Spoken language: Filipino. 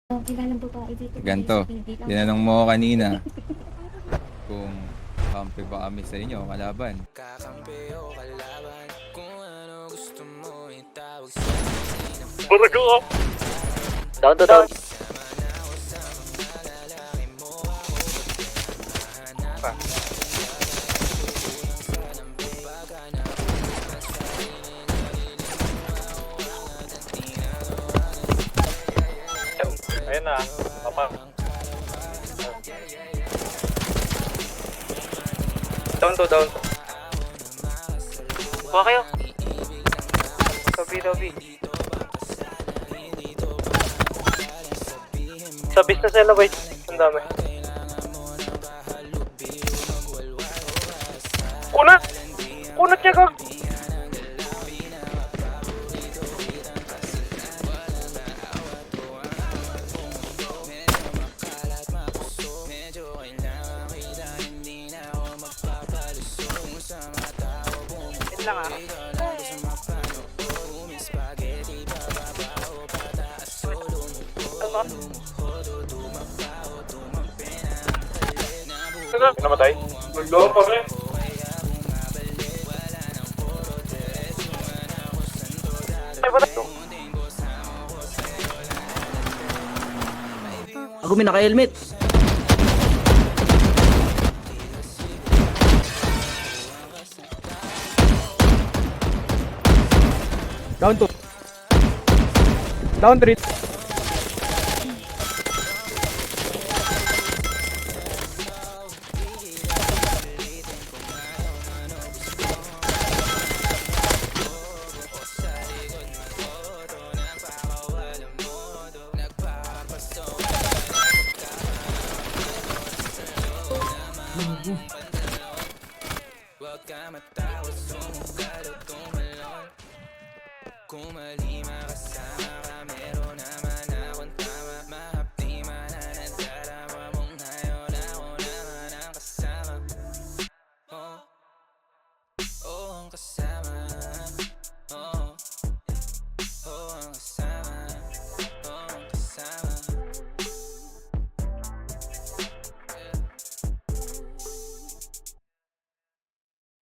Kilalang babae dito. Ganto, Hindi lang. tinanong mo ako kanina kung kampi ba kami sa inyo, kalaban. Kakampi o kalaban, kung ano gusto mo itawag sa Bulago ka! Down to down. Ayun na, papa. Down to down. Buka kayo. Tabi. Sa business elevate, ang dami. Kunat! Kunat niya kag! Yun lang ah. Ano? Namatay? Naglaw pa rin. Ay, wala to. Ako may naka-helmet. Down 2. Down 3. Huwag ka matawa, sumukal o tumalon. Kung malima ka sa